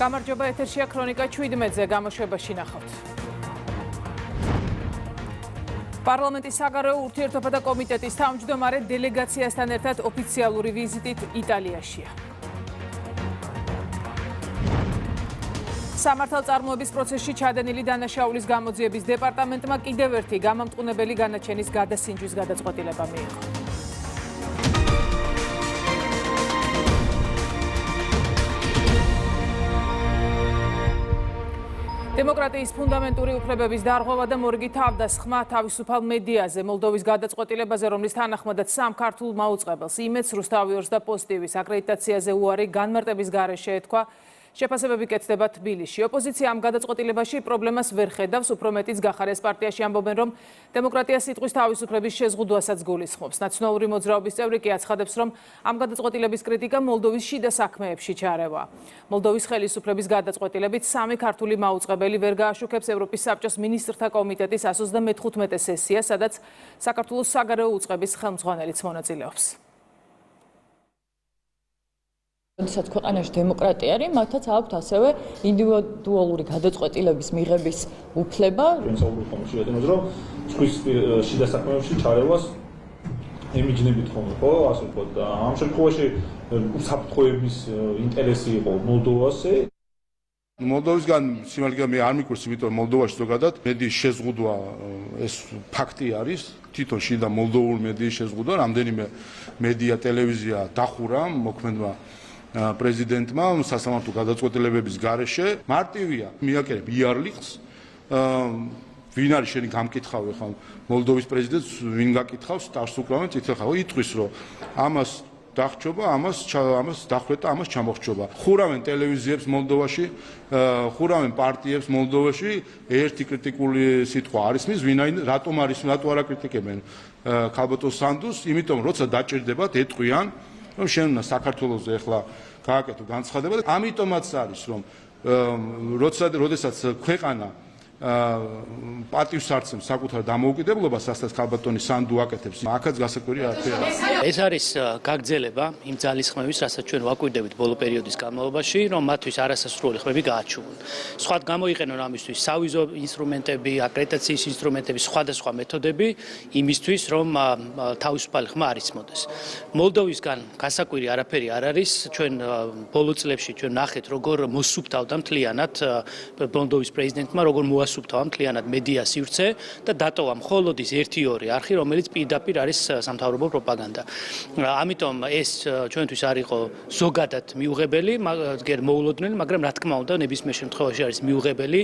გამარჯობა, ეთერშია ქრონიკა 17-ზე გამოშვებაში ნახავთ. პარლამენტის საგარეო ურთიერთობათა კომიტეტის თავმჯდომარე დელეგაციასთან ერთად ოფიციალური ვიზიტით იტალიაშია. სამართალწარმოების პროცესში ჩადენილი დანაშაულის გამოძიების დეპარტამენტმა კიდევ ერთი გამამტყუნებელი განაჩენის გადასინჯვის გადაწყვეტილება მიიღო. დემოკრატიის ფუნდამენტური უფლებების დარღვევა და მორიგი თავდასხმა თავისუფალ მედიაზე მოლდოვის გადაწყვეტილებაზე, რომლის თანახმადაც სამ ქართულ მაუწყებელს იმედს, რუსთავიორს და პოზიტივის აკრედიტაციაზე უარი განმარტების გარეშე ეთქვა. შეფასებები კეთდება თბილისში. ოპოზიცია ამ გადაწყვეტილებაში პრობლემას ვერ ხედავს, უფრო მეტიც გახარეს პარტიაში ამბობენ, რომ დემოკრატია სიტყვის თავისუფლების შეზღუდვასაც გულისხმობს. ნაციონალური მოძრაობის წევრი კი აცხადებს, რომ ამ გადაწყვეტილების კრიტიკა მოლდოვის შიდა საქმეებში ჩარევა. მოლდოვის ხელისუფლების გადაწყვეტილებით სამი ქართული მაუწყებელი ვერ გააშუქებს ევროპის საბჭოს მინისტრთა კომიტეტის 135 სესია, სადაც საქართველოს საგარეო უწყების ხელმძღვანელიც მონაწილეობს. როდესაც ქვეყანაში დემოკრატია არის, მათაც აქვთ ასევე ინდივიდუალური გადაწყვეტილების მიღების უფლება. საუბრობთ ამ შეადენოს, რომ თქვის შიდა საქმეებში ჩარევას ემიჯნებით ხომ ხო, ასე ვთქვათ, და ამ შემთხვევაში უსაფრთხოების ინტერესი იყო მოლდოვაზე. მოლდოვისგან სიმართლე მე არ მიკურს, იმიტომ მოლდოვაში ზოგადად მედიის შეზღუდვა ეს ფაქტი არის. თვითონ შიდა მოლდოვური მედიის შეზღუდვა, რამდენიმე მედია, ტელევიზია დახურა მოქმედმა პრეზიდენტმა სასამართლო გადაწყვეტილებების გარეშე. მარტივია, მიაკერებ იარლიხს, ვინ არის შენი გამკითხავი ხა მოლდოვის პრეზიდენტს, ვინ გაკითხავს, ტარს უკრავენ წითელ ხავ, იტყვის რომ ამას დახჭობა, ამას დახვეთა, ამას ჩამოხრჩობა. ხურავენ ტელევიზიებს მოლდოვაში, ხურავენ პარტიებს მოლდოვაში, ერთი კრიტიკული სიტყვა არის მის, ვინაიდან რატომ არ აკრიტიკებენ ქალბატონ სანდუს, იმიტომ როცა დაჭირდებათ, ეტყვიან რომ შენ უნდა საქართველოზე ახლა გააკეთო განცხადება და ამიტომაც არის რომ როდესაც ქვეყანა პატივს არცემს საკუთარ დამოუკიდებლობას, რასაც ქალბატონი სანდუ აკეთებს, აქაც გასაკვირი არაფერი. ეს არის გაგრძელება იმ ძალისხმევის, რასაც ჩვენ ვაკვირდებით ბოლო პერიოდის განმავლობაში, რომ მათთვის არასასრული ხმები გააჩუმონ. სხვად გამოიყენონ ამისთვის სავიზო ინსტრუმენტები, აკრედიტაციის ინსტრუმენტები, სხვადასხვა მეთოდები იმისთვის, რომ თავისუფალი ხმა არ იცმოდეს. მოლდოვისგან გასაკვირი არაფერი არ არის. ჩვენ ბოლო წლებში ჩვენ ნახეთ, როგორ მოსუფთავდა მთლიანად მოლდოვის პრეზიდენტმა, როგორ ასუფთავა მთლიანად მედია სივრცე და დატოვა მხოლოდ ის 1-2 არხი, რომელიც პირდაპირ არის სამთავრობო პროპაგანდა. ამიტომ ეს ჩვენთვის არ იყო ზოგადად მიუღებელი, მოულოდნელი, მაგრამ რა თქმა უნდა, ნებისმიერ შემთხვევაში არის მიუღებელი.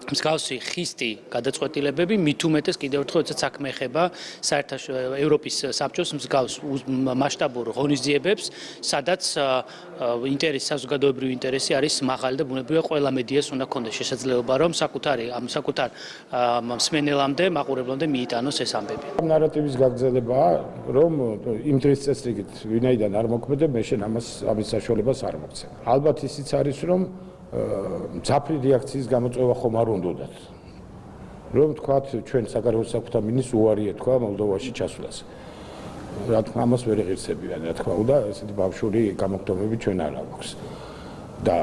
მსგავსი ხისტი გადაწყვეტილებები მით უმეტეს კიდევ ერთხელ როცა საქმე ეხება საერთაშორისო ევროპის საბჭოს მსგავს მასშტაბურ ღონისძიებებს, სადაც ინტერესი, საზოგადოებრივი ინტერესი არის მაღალი და ბუნებრივია ყველა მედიას უნდა ქონდეს შესაძლებლობა, რომ საკუთარ მსმენელამდე, მაყურებლამდე მიიტანოს ეს ამბები. ნარატივის გაგრძელებაა, რომ იმ დღის წესრიგით ვინაიდან არ მოქმედებ, მე შენ ამის საშუალებას არ მოგცემ. ალბათ ისიც არის, რომ მძაფრი რეაქციის გამოწვევა ხომ არ უნდათ. რომ თქვათ, ჩვენ საგარეო საქმეთა მინისტრს უარი ეთქვა მოლდოვაში ჩასვლას. რა თქმა უნდა, ამას ვერ ეღირსებიან, რა თქმა უნდა, ესეთი ბავშვური გამოგდომები ჩვენ არ აქვს. და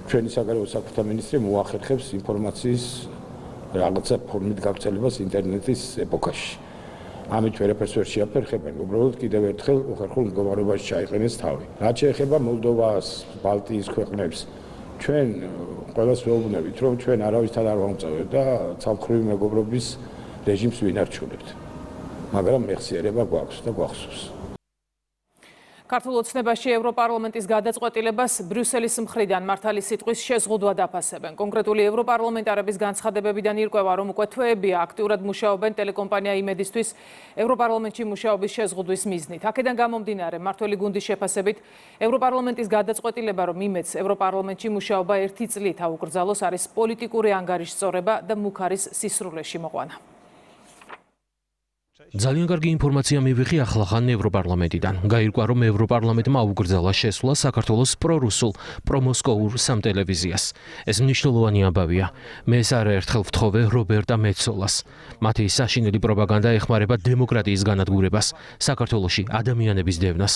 ჩვენი საგარეო საქმეთა მინისტრი მოახერხებს ინფორმაციის რაღაცა ფორმით გავრცელებას ინტერნეტის ეპოქაში. ამით ვერაფერს ვერ შეაფერხებენ, უბრალოდ კიდევ ერთხელ უხერხულ მდგომარეობაში ჩაიყენეს თავი. რაც შეეხება მოლდოვას, ბალტიის ქვეყნებს, ჩვენ ყველას ვეუბნებით, რომ ჩვენ არავისთან არ ვამოწევთ და ცალმხრივი მეგობრობის რეჟიმს ვინარჩუნებთ. მაგრამ მეხსიერება გვაქვს და გვახსოვს. ქართულ ოცნებაში ევროპარლამენტის გადაწყვეტილებას ბრიუსელის მხრიდან მართალი სიტყვის შეზღუდვა დაფასებენ. კონკრეტული ევროპარლამენტარების განცხადებებიდან ირკვევა, რომ უკვე თვეებია აქტიურად მუშაობენ ტელეკომპანია იმედისთვის ევროპარლამენტში მუშაობის შეზღუდვის მიზნით. აქედან გამომდინარე, მმართველი გუნდის შეფასებით, ევროპარლამენტის გადაწყვეტილება, რომ იმედს ევროპარლამენტში მუშაობა 1 წლით აუკრძალოს, არის პოლიტიკური ანგარიშსწორება და მუქარის სისრულეში მოყვანა. ძალიან კარგი ინფორმაცია მივიღე ახლახან ევროპარლამენტიდან. გაირკვა, რომ ევროპარლამენტმა აუკრძალა შესვლა საქართველოს პრორუსულ, პრომოსკოვურ სამტელევიზიას. ეს მნიშვნელოვანი ამბავია. მე ეს არაერთხელ ვთხოვე რობერტა მეცოლას. მათი საშინელი პროპაგანდა ეხმარება დემოკრატიის განადგურებას, საქართველოში ადამიანების დევნას.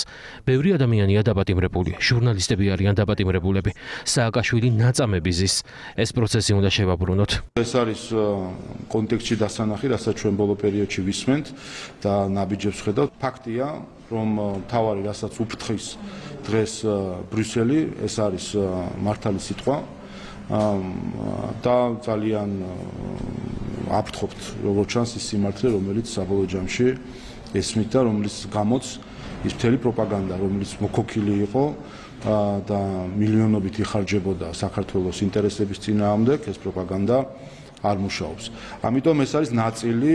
ბევრი ადამიანია დაპატიმრებული, ჟურნალისტები არიან დაპატიმრებულები. სააკაშვილი ნაწამები ზის. ეს პროცესი უნდა შევაბრუნოთ. ეს არის კონტექსტში დასანახი, რასაც ჩვენ ბოლო პერიოდში ვისმენთ და ნაბიჯებს ხედავთ. ფაქტია, რომ თავარი რასაც უფრთხის დღეს ბრიუსელი, ეს არის მართალი სიტყვა და ძალიან აფრთხობთ, როგორც ჩანს ის სიმართლე, რომელიც საბოლოო ჯამში ესმით და რომლის გამოც ის მთელი პროპაგანდა, რომელიც მოქოქილი იყო და მილიონობით იხარჯებოდა საქართველოს ინტერესების წინააღმდეგ, ეს პროპაგანდა არ მუშაობს. ამიტომ ეს არის ნაწილი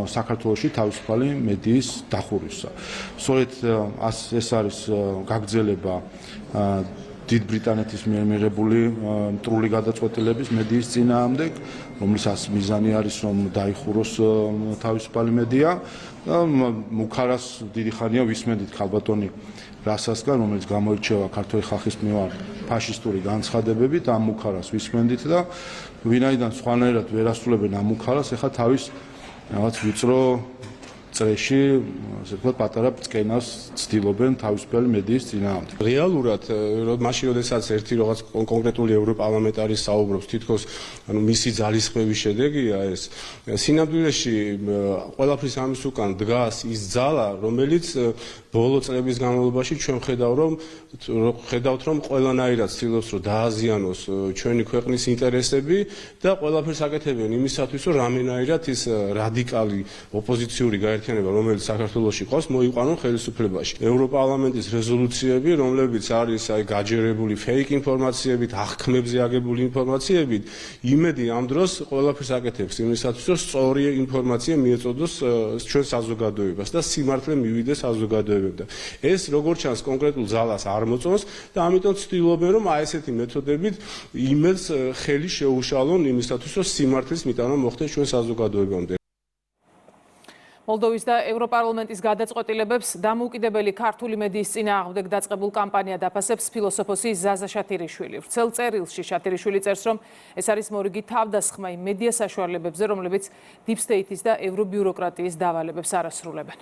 საქართველოში თავისუფალი მედიის დახურვისა. სწორედ ეს არის გაგრძელება დიდ ბრიტანეთის მიერ მიღებული მტრული გადაწყვეტილების მედიის წინააღმდეგ, რომლისას მიზანი არის, რომ დაიხუროს თავისუფალი მედია და მუქარას დიდი ხანია ვისმენდით ქალბატონი რასასგან, რომელიც გამოირჩევა ქართული ხალხის მიმართ ფაშისტური განცხადებებით, ამ მუქარას ვისმენდით და ვინაიდან სხვანაირად ვერ ასრულებენ ამ მუქარას, ეხლა თავის რაღაც ვიწრო წრეში, ასე ვთქვათ, პატარა ბწყენას ცდილობენ თავისუფალი მედიის წინააღმდეგ. რეალურად, მაშინ როდესაც ერთი რაღაც კონკრეტული ევროპარლამენტარი საუბრობს, თითქოს მისი ძალისხმევის შედეგია ეს. სინამდვილეში ყველაფრის ამის უკან დგას ის ძალა, რომელიც ბოლო წლების განმავლობაში ჩვენ ხედავთ, რომ ყველანაირად ცდილობს, რომ დააზიანოს ჩვენი ქვეყნის ინტერესები და ყველაფერს აკეთებენ იმისათვის, რომ რამენაირად ის რადიკალი ოპოზიციური გაერთიანება, რომელიც საქართველოში ყავს, მოიყვანონ ხელისუფლებაში. ევროპარლამენტის რეზოლუციები, რომლებიც არის გაჯერებული ფეიქ ინფორმაციებით, აღქმებზე აგებული ინფორმაციებით, იმედი ამ დროს ყველაფერს აკეთებს იმისათვის, რომ სწორი ინფორმაცია მიეწოდოს ჩვენ საზოგადოებას და სიმართლე მივიდეს საზოგადოებამდე. ეს როგორც ჩანს კონკრეტულ ძალას არ მოწონს და ამიტომ ცდილობენ, რომ ესეთი მეთოდებით იმედს ხელი შეუშალონ იმისათვის, რომ სიმართლის მიტანა მოხდეს ჩვენ საზოგადოებამდე. მოლდოვის და ევროპარლამენტის გადაწყვეტილებებს დამოუკიდებელი ქართული მედიის წინააღმდეგ დაწყებულ კამპანია დაფასებს ფილოსოფოსი ზაზა შათირიშვილი. ვრცელ წერილში შათირიშვილი წერს, რომ ეს არის მორიგი თავდასხმა იმ მედია საშუალებებზე, რომლებიც დიპ სტეითის და ევრობიუროკრატიის დავალებებს არ ასრულებენ.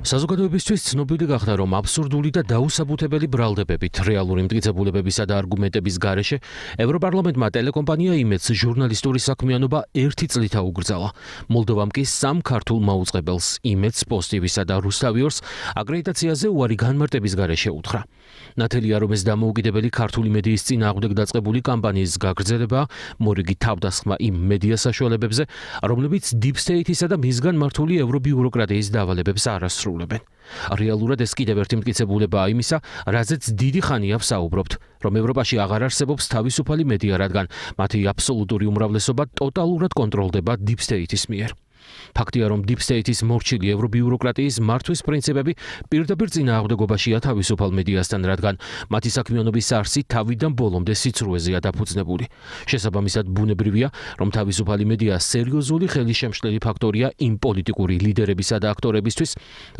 საზოგადოებისთვის ცნობილი გახდა, რომ აბსურდული და დაუსაბუთებელი ბრალდებებით, რეალური მტკიცებულებებისა და არგუმენტების გარეშე ევროპარლამენტმა ტელეკომპანია იმედს ჟურნალისტური საქმიანობა 1 წლით აუკრძალა. მოლდოვამ კი 3 ქართულ მაუწყებელს, იმედს, პოსტივისა და რუსთავიორს აკრედიტაციაზე უარი განმარტების გარეშე უთხრა. ნათელია, რომ ეს დამოუკიდებელი ქართული მედიის წინააღმდეგ დაწყებული კამპანიის გაგრძელება მორიგი თავდასხმა იმ მედია საშუალებებზე, რომლებიც დიპ სტეითისა და მისგან მართული ევრობიუროკრატიის დავალებებს არ ასრულებენ. რეალურად ეს კიდევ ერთი მტკიცებულებაა იმისა, რაზეც დიდი ხანია ვსაუბრობთ, რომ ევროპაში აღარ არსებობს თავისუფალი მედია, რადგან მათი აბსოლუტური უმრავლესობა ტოტალურად კონტროლდება დიპ სტეითის მიერ. ფაქტია, რომ დიპ სტეითის მორჩილი ევრობიუროკრატიის მართვის პრინციპები პირდაპირ წინააღმდეგობაშია თავისუფალ მედიასთან, რადგან მათი საქმიანობის არსი თავიდან ბოლომდე სიცრუეზეა დაფუძნებული. შესაბამისად, ბუნებრივია, რომ თავისუფალი მედია სერიოზული ხელისშემშლელი ფაქტორია იმ პოლიტიკური ლიდერებისა და აქტორებისთვის,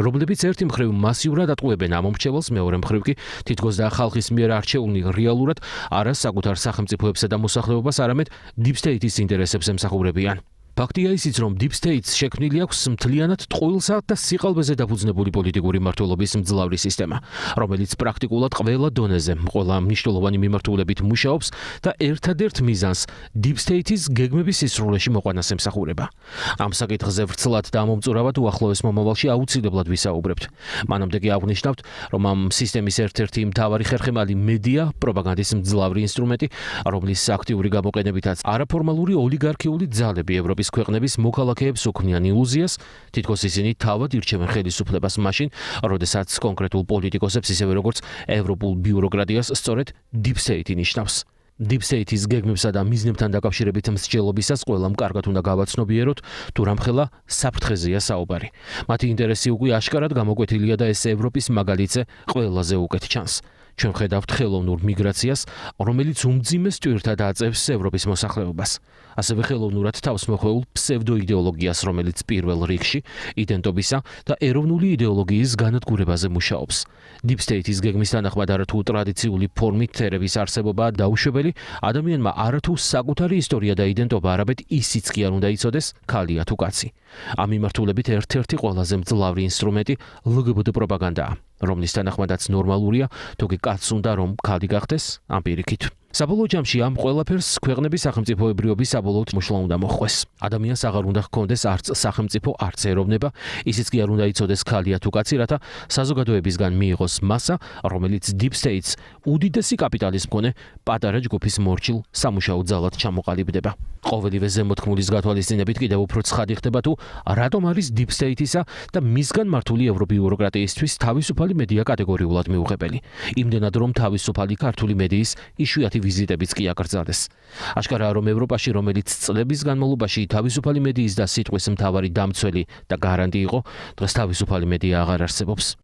რომლებიც ერთი მხრივ მასიურად ატყუებენ ამ მომრჩეველს, მეორე მხრივ კი თითქოს და ხალხის მიერ არჩეულნი რეალურად არა საკუთარ სახელმწიფოებსა და მოსახლეობას, არამედ დიპ სტეითის ინტერესებს ემსახურებიან. ფაქტია ისიც, რომ დიპ სტეითს შექმნილი აქვს მთლიანად ტყუილსა და სიყალბეზე დაფუძნებული პოლიტიკური მმართველობის მძლავრი სისტემა, რომელიც პრაქტიკულად ყველა დონეზე, ყველა მნიშვნელოვანი მიმართულებით მუშაობს და ერთადერთ მიზანს დიპ სტეითის გეგმების სისრულეში მოყვანას ემსახურება. ამ საკითხზე ვრცლად და ამომწურავად უახლოეს მომავალში აუცილებლად ვისაუბრებთ. მანამდე კი აღვნიშნავთ, რომ ამ სისტემის ერთ-ერთი მთავარი ხერხემალი მედია, პროპაგანდის მძლავრი ინსტრუმენტი, რომლის აქტიური გამოყენებითაც არაფორმალური ოლიგარქიული ძალები ევროპის ქვეყნების მოქალაქეებს უქმნიან ილუზიას, თითქოს ისინი თავად ირჩევენ ხელისუფლებას მაშინ, როდესაც კონკრეტულ პოლიტიკოსებს, ისევე როგორც ევროპულ ბიუროკრატიას, სწორედ დიპ სტეითი ნიშნავს. დიპ სტეითის გეგმებსა და მიზნებთან დაკავშირებით მსჯელობისას ყველამ კარგად უნდა გავაცნობიეროთ, თუ რამხელა საფრთხეზეა საუბარი. მათი ინტერესი უკვე აშკარად გამოკვეთილია და ეს ევროპის მაგალითზე ყველაზე უკეთ ჩანს. ჩვენ ხედავთ ხელოვნურ მიგრაციას, რომელიც უმძიმეს ტვირთად აწევს ევროპის მოსახლეობას. ასევე ხელოვნურად თავს მოხვეულ ფსევდოიდეოლოგიას, რომელიც პირველ რიგში იდენტობისა და ეროვნული იდეოლოგიის განადგურებაზე მუშაობს. Deep State-ის გეგმის თანახმად არათუ ტრადიციული ფორმით ერევის არსებობა დაუშვებელი, ადამიანმა არათუ საკუთარი ისტორია და იდენტობა, არამედ ისიც კი არ უნდა იცოდეს, ქალია თუ კაცი. ამ მიმართულებით ერთ-ერთი ყველაზე მძლავრი ინსტრუმენტი LGBT პროპაგანდაა, რომლის თანახმადაც ნორმალურია, თუ კი კაცს უნდა რომ ქალი გახდეს, ამ პირიქით. საბოლოო ჯამში ამ ყველაფერს ქვეყნების სახელმწიფოებრიობის საბოლოოდ მოშლა უნდა მოხვეს. ადამიანს აღარ უნდა ჰქონდეს არც სახელმწიფო, არც ეროვნება, ისიც კი არ უნდა იცოდეს ქალია თუ კაცი, რათა საზოგადოებისგან მიიღოს მასა, რომელიც Deep States უდიდესი კაპიტალის მქონე პატარა ჯგუფის მორჩილ სამუშაო ძალად ჩამოყალიბდება. ყოველივე ზემოთქმულის გათვალისწინებით კიდევ უფრო ცხადი ხდება თუ რატომ არის Deep State-ისა და მისგან მართული ევრობიუროკრატიისთვის თავისუფალი მედია კატეგორიულად მიუღებელი. იმდენად რომ თავისუფალი ქართული მედიის იშვიათი ვიზიტებიც კი აკრძალეს. აშკარაა რომ ევროპაში, რომელიც წლების განმავლობაში თავისუფალი მედიის და სიტყვის მთავარი დამცველი და გარანტი იყო, დღეს თავისუფალი მედია აღარ არსებობს.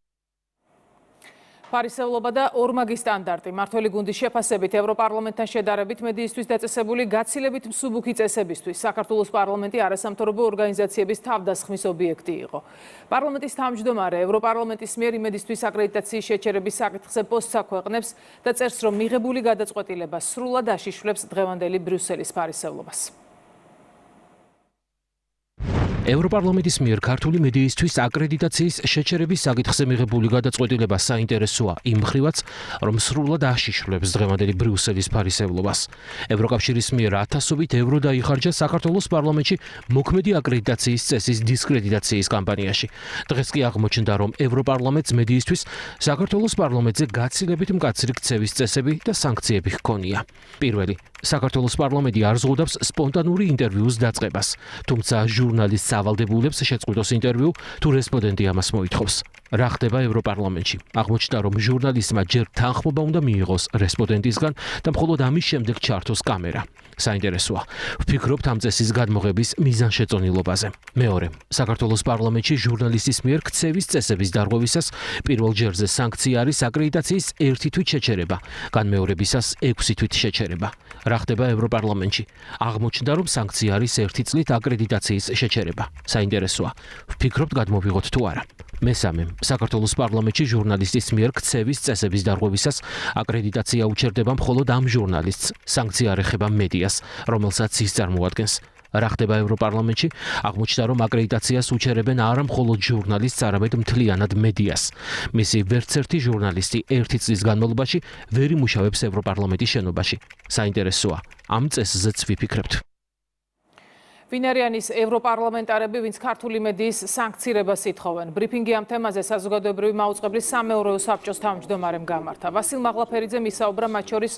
ფარისევლობა და ორმაგი სტანდარტი. მართველი გუნდის შეფასებით ევროპარლამენტთან შედარებით მედიისთვის დაწესებული გაცილებით მსუბუქი წესებისთვის საქართველოს პარლამენტი არასამთავრობო ორგანიზაციების თავდასხმის ობიექტი იყო. პარლამენტის თავმჯდომარე ევროპარლამენტის მიერ იმედისთვის აკრედიტაციის შეჩერების საკითხზე პოსტს აქვეყნებს და წერს, რომ მიღებული გადაწყვეტილება სრულად აშიშვლებს დღევანდელი ბრიუსელის ფარისევლობას. ევროპარლამენტის მიერ ქართული მედიისთვის აკრედიტაციის შეჩერების საკითხზე მიღებული გადაწყვეტილება საინტერესოა იმ მხრივაც, რომ სრულად აშიშვლებს დღევანდელი ბრიუსელის ფარისევლობას. ევროკავშირის მიერ 1000-ობით ევრო დაიხარჯა საქართველოს პარლამენტში მოქმედი აკრედიტაციის წესის დისკრედიტაციის კამპანიაში. დღეს კი აღმოჩნდა, რომ ევროპარლამენტს მედიისთვის საქართველოს პარლამენტზე გაცილებით მკაცრი ქცევის წესები და სანქციები ჰქონია. პირველი, საქართველოს პარლამენტი არ ზღუდავს სპონტანური ინტერვიუს დაწყებას, თუმცა ჟურნალისტს ავალდებულებს შეწყვიტოს ინტერვიუ, თუ რესპონდენტი ამას მოითხოვს. რა ხდება ევროპარლამენტში? აღმოჩნდა, რომ ჟურნალისტმა ჯერ თანხმობა უნდა მიიღოს რესპონდენტისგან და მხოლოდ ამის შემდეგ ჩართოს კამერა. საინტერესოა. ვფიქრობთ ამ წესის გადმოღების მიზანშეწონილობაზე. მეორე, საქართველოს პარლამენტში ჟურნალისტის მიერ ქცევის წესების დარღვევისას პირველ ჯერზე სანქცია არის აკრედიტაციის 1 თვით შეჩერება, განმეორებისას 6 თვით შეჩერება. რა ხდება ევროპარლამენტში? აღმოჩნდა, რომ სანქცია არის 1 წლით აკრედიტაციის შეჩერება. საინტერესოა. ვფიქრობთ გადმოვიღოთ თუ არა. მესამე, საქართველოს პარლამენტში ჟურნალისტის მიერ ქცევის წესების დარღვევისას აკრედიტაცია უჩერდება მხოლოდ ამ ჟურნალისტს. სანქცია არ ეხება მედიას, რომელსაც ის წარმოადგენს. რა ხდება ევროპარლამენტში? აღმოჩნდა, რომ აკრედიტაციას უჩერებენ არა მხოლოდ ჟურნალისტს, არამედ მთლიანად მედიას. მისი ვერც ერთი ჟურნალისტი 1 წლის განმავლობაში ვერ იმუშავებს ევროპარლამენტის შენობაში. საინტერესოა. ამ წესზეც ვიფიქრებთ. ვინ არიან ის ევროპარლამენტარები, ვინც ქართული მედიის სანქცირებას ითხოვენ? ბრიფინგი ამ თემაზე საზოგადოებრივი მაუწყებლის სამეურვეო საბჭოს თავმჯდომარემ გამართა. ვასილ მაღლაფერიძე მისაუბრა მათ შორის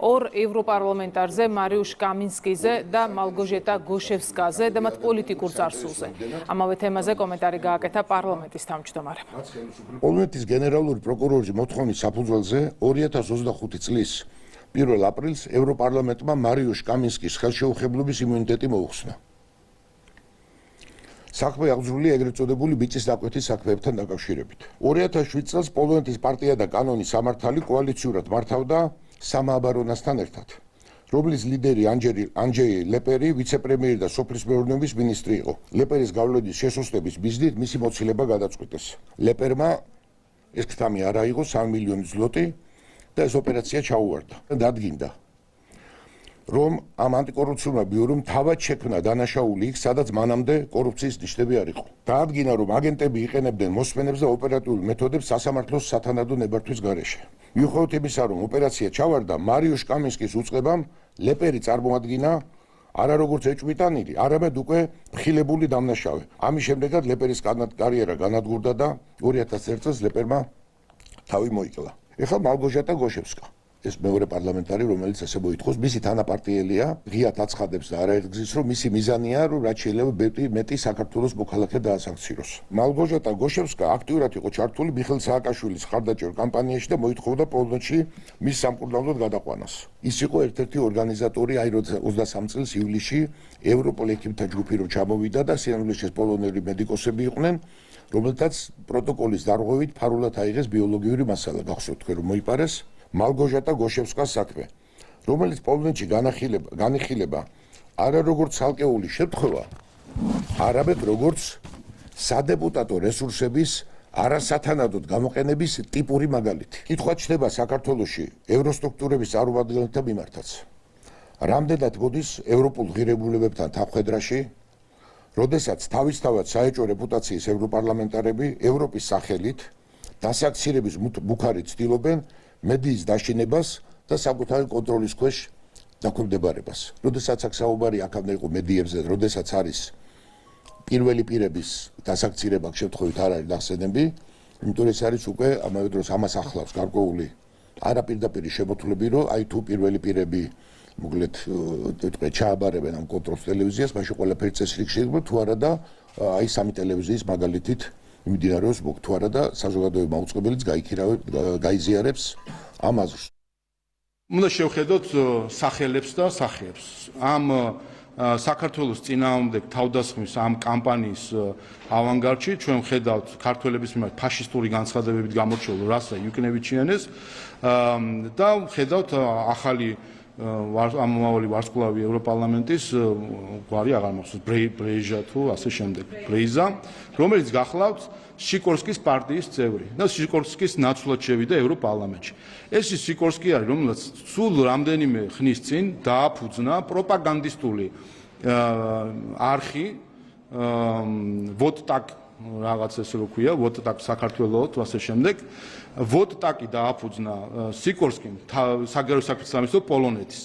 2 ევროპარლამენტარზე, მარიუშ კამინსკიზე და მალგოჟეტა გოშევსკაზე და მათ პოლიტიკურ წარსულზე. ამავე თემაზე კომენტარი გააკეთა პარლამენტის თავმჯდომარემ. პოლონეთის გენერალური პროკურორის მოთხოვნის საფუძველზე 2025 წლის 1 აპრილს ევროპარლამენტმა მარიუშ კამინსკის ხელშეუხებლობის იმუნიტეტი მოუხსნა. საქმე აღძრულია ეგრეთ წოდებული ბიჭის დაკვეთის საქმეებთან დაკავშირებით. 2007 წელს პოლონეთის პარტია და კანონის სამართალი კოალიციურად მართავდა სამააბარონასთან ერთად, რომლის ლიდერი ანჯეი ლეპერი ვიცე-პრემიერი და სოფლის მეურნეობის მინისტრი იყო. ლეპერის გავლენის შესუსტების მიზნით მისი მოცილება გადაწყვიტეს. ლეპერმა ეს ქთამი არ აიღო 3 მილიონი ზლოტი და ეს ოპერაცია ჩაუვარდა. დადგინდა, რომ ამ ანტიკორუფციულმა ბიურომ თავად შექმნა დანაშაული იქ, სადაც მანამდე კორუფციის ნიშნები არ იყო. დაადგინა, რომ აგენტები იყენებდნენ მოსმენებს და ოპერატიულ მეთოდებს სასამართლოს სათანადო ნებართვის გარეშე. მიუხედავად იმისა, რომ ოპერაცია ჩავარდა, მარიუშ კამინსკის უწყებამ ლეპერი წარმოადგინა არა როგორც ეჭვმიტანილი, არამედ უკვე მხილებული დამნაშავე. ამის შემდეგაც ლეპერის კარიერა განადგურდა და 2001 წელს ლეპერმა თავი მოიკლა. ეხლა მალგოჟეტა გოშევსკა, ეს მეორე პარლამენტარი, რომელიც ესე მოითხოვს, მისი თანაპარტიელია, ღიად აცხადებს და არაერთგზის, რომ მისი მიზანია, რომ რაც შეიძლება მეტი საქართველოს მოქალაქე დაასანქციროს. მალგოჟეტა გოშევსკა აქტიურად იყო ჩართული მიხეილ სააკაშვილის ხარდაჭერ კამპანიაში და მოითხოვდა პოლონეთში მის სამკურნალოდ გადაყვანას. ის იყო ერთ-ერთი ორგანიზატორი, აი 23 წელს ივლისში ევროპოლ ექიმთა ჯგუფი რომ ჩამოვიდა და სინამდვილეში პოლონელი მედიკოსები იყვნენ, რომელთაც პროტოკოლის დარღვევით ფარულად აიღეს ბიოლოგიური მასალა, გახსოვთ თქვენ რომ მოიპარეს მალგოჟეტა გოშევსკას საქმე, რომელიც პოლონეთში განიხილება არა როგორც ცალკეული შემთხვევა, არამედ როგორც სადეპუტატო რესურსების არასათანადოდ გამოყენების ტიპური მაგალითი. კითხვა ჩნდება საქართველოში ევროსტრუქტურების წარმომადგენელთა მიმართაც. რამდენად მოდის ევროპულ ღირებულებებთან თანხმდრაში, როდესაც თავისთავად საეჭვო რეპუტაციის ევროპარლამენტარები ევროპის სახელით დასაქცირების მუქარი ცდილობენ მედიის დაშინებას და საკუთარი კონტროლის ქვეშ დაქვემდებარებას. როდესაც აქ საუბარი აქამდე იყო მედიებზე, როდესაც არის პირველი პირების დასაქცირება შემთხვევით არ არის ნახსენები, იმიტომ ეს არის უკვე ამავე დროს ამას ახლავს გარკვეული არაპირდაპირი შემოთვლები, რომ აი თუ პირველი პირები მოკლედ ჩააბარებენ ამ კონტროლს ტელევიზიას, მაშინ ყველაფერი წესრიგ შეიძლება თუ არა და აი სამი ტელევიზიის მაგალითით მიმდინარეობს თუ არა და საზოგადოება მაუწყებელიც გაიზიარებს ამ აზრს. უნდა შევხედოთ სახელებს და სახეებს. ამ საქართველოს წინააღმდეგ თავდასხმის ამ კამპანიის ავანგარდში ჩვენ ვხედავთ ქართველების მიმართ ფაშისტური განცხადებებით გამორჩეულ რასა იუკნევიჩიანეს და ვხედავთ ახალი ამომავალი ვარსკვლავი ევროპარლამენტის გვარი აღარ მახსოვს ბრეიჟა თუ ასე შემდეგ ბრეიზა რომელიც გახლავთ სიკორსკის პარტიის წევრი და სიკორსკის ნაცვლად შევიდა ევროპარლამენტში. ეს ის სიკორსკი არის, რომელიც სულ რამდენიმე ხნის წინ დააფუძნა პროპაგანდისტული არხი ვოტტაკ რაღაც ესე რო ქვია, ვოტტაკ საქართველოს თუ ასე შემდეგ. ვოტტაკი დააფუძნა სიკორსკიმ საგარეო საქმეთა სამინისტრო პოლონეთის.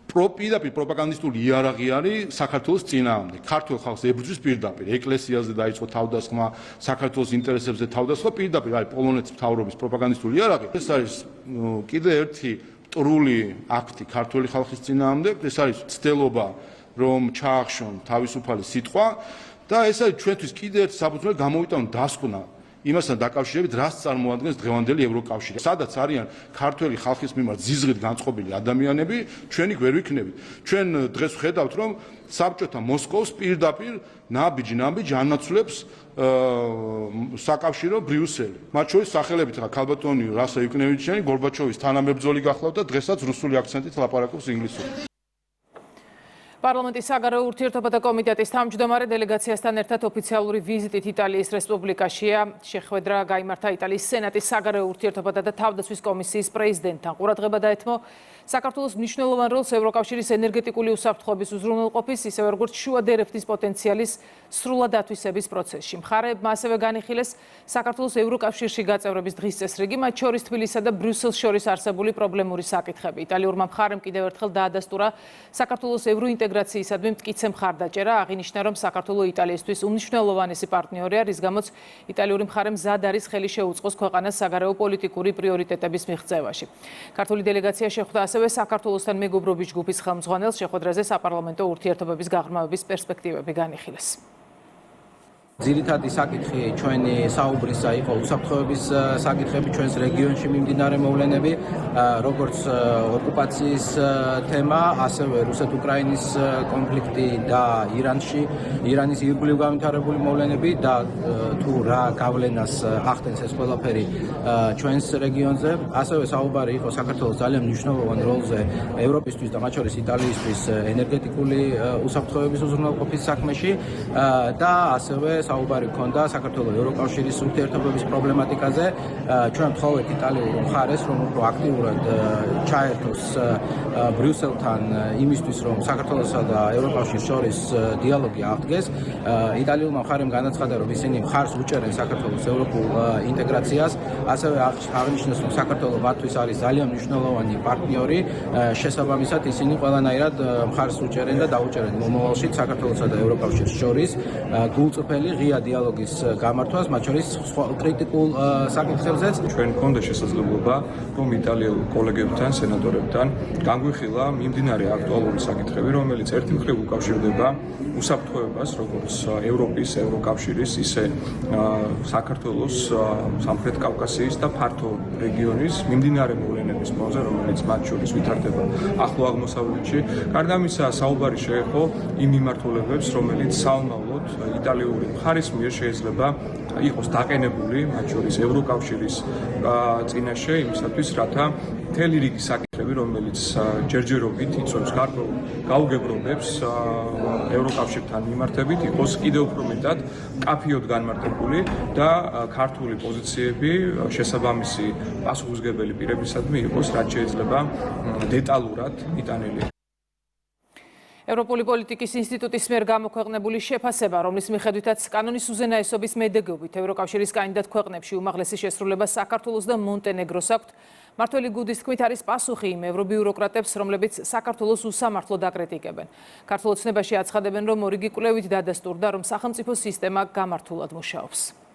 პირდაპირ პროპაგანდისტული იარაღი არის საქართველოს წინააღმდეგ. ქართულ ხალხს ებრძვის პირდაპირ, ეკლესიაზე დაიწყო თავდასხმა, საქართველოს ინტერესებზე თავდასხმა პირდაპირ არის პოლონეთის მთავრობის პროპაგანდისტული იარაღი. ეს არის კიდე ერთი მტრული აქტი ქართული ხალხის წინააღმდეგ, ეს არის ცდელობა, რომ ჩაახშონ თავისუფალი სიტყვა და ეს არის ჩვენთვის კიდე ერთი საფუძველი გამოვიტანოთ დასკვნა იმასთან დაკავშირებით, რაც წარმოადგენს დღევანდელი ევროკავშირი. სადაც არიან ქართველი ხალხის მიმართ ზიზღით განწყობილი ადამიანები, ჩვენი ვერ ვიქნებით. ჩვენ დღეს ვხედავთ, რომ საბჭოთა მოსკოვს პირდაპირ ნაბიჯ ანაცვლებს საკავშირო ბრიუსელი. მათ შორის სახელებით ხა ქალბატონი რასა იუკნევიჩიანი, გორბაჩოვის თანამებრძოლი გახლავთ და დღესაც რუსული აქცენტით ლაპარაკობს ინგლისურად. პარლამენტის საგარეო ურთიერთობათა კომიტეტის თავმჯდომარე დელეგაციასთან ერთად ოფიციალური ვიზიტით იტალიის რესპუბლიკაშია. შეხვედრა გაიმართა იტალიის სენატის საგარეო ურთიერთობათა და თავდაცვის კომისიის პრეზიდენტთან. ყურადღება დაეთმო საქართველოს მნიშვნელოვან როლს ევროკავშირის ენერგეტიკული უსაფრთხოების უზრუნველყოფის, ისევე როგორც შუა დერეფნის პოტენციალის სრულად ათვისების პროცესში. მხარეებმა ასევე განიხილეს საქართველოს ევროკავშირში გაწევრების დღის წესრიგი, მათ შორის თბილისსა და ბრიუსელს შორის არსებული პრობლემური საკითხები. იტალიურმა მხარემ კიდევ ერთხელ დაადასტურა საქართველოს ევროინტეგრაციისადმი მტკიცე მხარდაჭერა, აღინიშნა, რომ საქართველო იტალიისთვის უმნიშვნელოვანესი პარტნიორია, რის გამოც იტალიური მხარე მზად არის ხელი შეუწყოს ქვეყანას საგარეო პოლიტიკური პრიორიტეტების მიღწევაში. ქართული დელეგაცია შეხვდა ასევე საქართველოსთან მეგობრობის ჯგუფის ხელმძღვანელს. შეხვედრაზე საპარლამენტო ურთიერთობების გაღრმავების პერსპექტივები განიხილეს. ძირითადი საკითხი ჩვენი საუბრისა იყო უსაფრთხოების საკითხები ჩვენს რეგიონში მიმდინარე მოვლენები, როგორც ოკუპაციის თემა, ასევე რუსეთ-უკრაინის კონფლიქტი და ირანის ირგვლივ განვითარებული მოვლენები და თუ რა გავლენას ახდენს ეს ყველაფერი ჩვენს რეგიონზე. ასევე საუბარი იყო საქართველოს ძალიან მნიშვნელოვან როლზე ევროპისთვის და მათ შორის იტალიისთვის ენერგეტიკული უსაფრთხოების უზრუნველყოფის საქმეში და ასევე საუბარი ჰქონდა საქართველოს ევროკავშირის ურთიერთობების პრობლემატიკაზე. ჩვენ ვთხოვეთ იტალიურ მხარეს, რომ უფრო აქტიურად ჩაერთოს ბრიუსელთან იმისთვის, რომ საქართველოსა და ევროკავშირის შორის დიალოგი აღდგეს. იტალიურმა მხარემ განაცხადა, რომ ისინი მხარს უჭერენ საქართველოს ევროპულ ინტეგრაციას, ასევე აღნიშნეს, რომ საქართველო მათთვის არის ძალიან მნიშვნელოვანი პარტნიორი. შესაბამისად, ისინი ყველანაირად მხარს უჭერენ და დაუჭერენ მომავალში საქართველოსა და ევროკავშირის შორის გულწრფელი ღია დიალოგის გამართვას, მათ შორის კრიტიკულ საკითხებზეც. ჩვენ გქონდა შესაძლებლობა, რომ იტალიელ კოლეგებთან, სენატორებთან განგვიხილა მიმდინარე აქტუალური საკითხები, რომელიც ერთი მხრივ უკავშირდება უსაფრთხოებას, როგორც ევროპის, ევროკავშირის, ისე საქართველოს, სამხრეთ კავკასიის და ფართო რეგიონის მიმდინარე მოვლენების ფონზე, რომელიც მათ შორის ვითარდება ახლო აღმოსავლეთში. გარდა ამისა, საუბარი შეეხო იმ მიმართულებებს, რომელიც საომავლოდ იტალიური მხარის მიერ შეიძლება იყოს დაყენებული, მათ შორის ევროკავშირის წინაშე, იმისათვის, რათა მთელი რიგი საკითხები, რომელიც ჯერჯერობით იწვევს გარკვეულ გაუგებრობებს ევროკავშირთან მიმართებით, იყოს კიდევ უფრო მეტად კაფიოდ განმარტებული და ქართული პოზიციები შესაბამისი პასუხისმგებელი პირებისადმი იყოს, რაც შეიძლება დეტალურად იტანილი. ევროპული პოლიტიკის ინსტიტუტის მიერ გამოქვეყნებული შეფასება, რომლის მიხედვითაც კანონის უზენაესობის მედეგობით ევროკავშირის კანდიდატ ქვეყნებში უმაღლესი შესრულება საქართველოს და მონტენეგროს აქვთ, მართველი გუდის თქმით არის პასუხი იმ ევრობიუროკრატებს, რომლებიც საქართველოს უსამართლოდ აკრიტიკებენ. ქართულ ოცნებაში აცხადებენ, რომ ორიგი კვლევით დადასტურდა, რომ სახელმწიფო სისტემა გამართულად მუშაობს.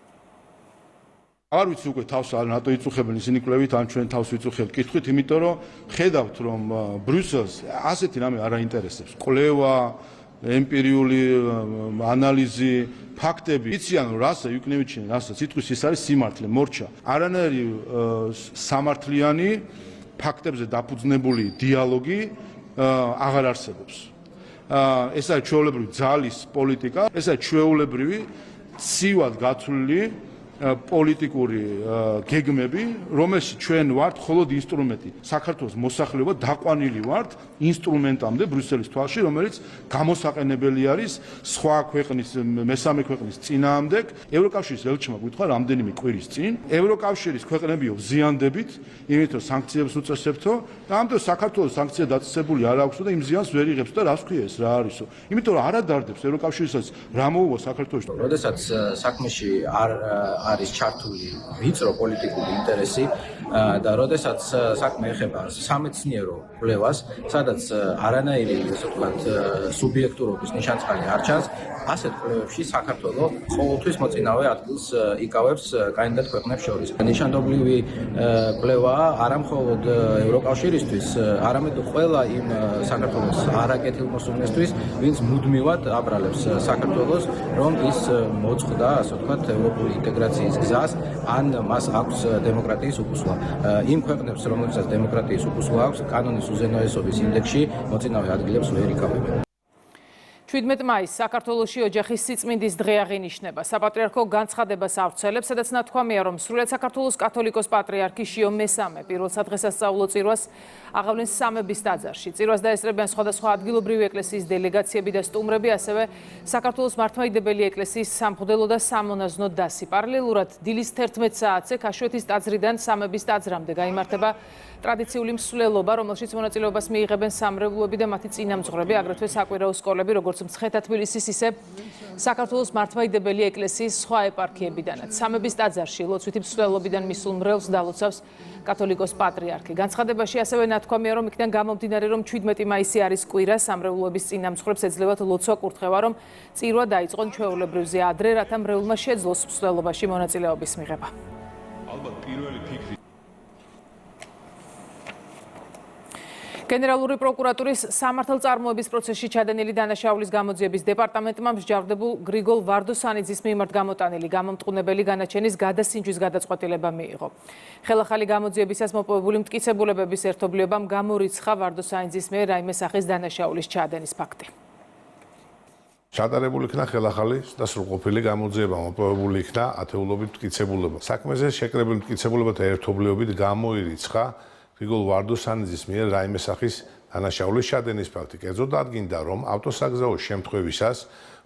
არ ვიცი უკვე თავს არ რატო იწუხებენ ისინი კვლევით, ან ჩვენ თავს ვიწუხებთ კითხვით, იმიტომ რომ ხედავთ რომ ბრიუსელს ასეთი რამე არ აინტერესებს. კვლევა, ემპირიული ანალიზი, ფაქტები, იციან რომ რასა იუკნევიჩინი, რასაც სიტყვის ის არის სიმართლე, მორჩა. არანაირი სამართლიანი ფაქტებზე დაფუძნებული დიალოგი აღარ არსებობს. ეს არის ჩვეულებრივი ძალის პოლიტიკა, ეს არის ჩვეულებრივი ცივად გაცვლილი პოლიტიკური გეგმები, რომელშიც ჩვენ ვართ მხოლოდ ინსტრუმენტი. საქართველოს მოსახლეობა დაყვანილი ვართ ინსტრუმენტამდე ბრიუსელის თვალში, რომელიც გამოსაყენებელი არის სხვა ქვეყნის, მესამე ქვეყნის წინააღმდეგ. ევროკავშირის ელჩმა გითხრა რამდენიმე კვირის წინ, ევროკავშირის ქვეყნებიო ზიანდებით, იმიტომ რომ სანქციებს უწესებთო და ამიტომ საქართველოს სანქცია დაწესებული არ აქვს და იმ ზიანს ვერ იღებს და რას ქვია ეს რა არისო. იმიტომ რომ არადარდებს ევროკავშირისაც რა მოუვა საქართველოს. როდესაც საქმეში არის ჩართული ვიწრო პოლიტიკური ინტერესი და როდესაც საქმე ეხება სამეცნიერო კვლევას, სადაც არანაირი ასე ვთქვათ სუბიექტურობის ნიშანწყალი არ ჩანს, ასეთ კვლევებში საქართველო ყოველთვის მოწინავე ადგილს იკავებს კანდიდატ ქვეყნებს შორის. ნიშანდობლივი კვლევაა არა მხოლოდ ევროკავშირისთვის, არამედ ყველა იმ საქართველოს არაკეთილმოსურნესთვის, ვინც მუდმივად აბრალებს საქართველოს, რომ ის მოწყდა, ასე ვთქვათ, ევროპული ინტეგრაციის გზას, ან მას აქვს დემოკრატიის უფუსვა. იმ ქვეყნებს, რომლებსაც დემოკრატიის უფუსვა აქვს, კანონის უზენაესობის ინდექსში მოწინავე ადგილებს ვერ იკავებენ. 17 მაისს საქართველოში ოჯახის სიწმინდის დღე აღინიშნება. საპატრიარქო განცხადებას ავრცელებს, სადაც ნათქვამია, რომ სრულიად საქართველოს კათოლიკოს პატრიარქი შიო მესამე პირველ სადღესასწაულო წირვას აღავლენს სამების ტაძარში. წირვას დაესწრებიან სხვადასხვა ადგილობრივი ეკლესიის დელეგაციები და სტუმრები, ასევე საქართველოს მართლმადიდებელი ეკლესიის სამღვდელო და სამონაზვნო დასი. პარალელურად დილის 11 საათზე ქაშვეთის ტაძრიდან სამების ტაძრამდე გაიმართება ტრადიციული მსვლელობა, რომელშიც მონაწილეობას მიიღებენ სამრევლოები და მათი წინამძღვრები, აგრეთვე საკვირაო სკოლები, როგორც მცხეთა თბილისის, ისე საქართველოს მართლმადიდებელი ეკლესიის სხვა ეპარქიებიდანაც. სამების ტაძარში ლოცვითი მსვლელობიდან მისულ მრევლს დალოცავს კათოლიკოს პატრიარქი. განცხადებაში ასევე ნათქვამია, რომ იქიდან გამომდინარე, რომ 17 მაისი არის კვირა, სამრევლოების წინამძღვრებს ეძლევათ ლოცვა კურთხევა, რომ წირვა დაიწყონ ჩვეულებრივზე ადრე, რათა მრევლმა შეძლოს მსვლელობაში მონაწილეობის მიღება. ალბათ პირველი ფიქრი გენერალური პროკურატურის სამართალწარმოების პროცესში ჩადენილი დანაშაულის გამოძიების დეპარტამენტმა მსჯავრდებულ გრიგოლ ვარდოსანიძის მიმართ გამოტანილი გამომტყუნებელი განაჩენის გადასინჯვის გადაწყვეტილება მიიღო. ხელახალი გამოძიებისას მოპოვებული მტკიცებულებების ერთობლიობამ გამორიცხა ვარდოსანიძის მიერ რაიმე სახის დანაშაულის ჩადენის ფაქტი. ჩატარებული იქნა ხელახალი და სრულყოფილი გამოძიება, მოპოვებული იქნა ათეულობით მტკიცებულება. საქმეზე შეკრებილი მტკიცებულებათა ერთობლიობით გამოირიცხა გრიგოლ ვარდოსანიძის მიერ რაიმე სახის დანაშაულის ჩადენის ფაქტი. კერძოდ დადგინდა, რომ ავტოსაგზაო შემთხვევისას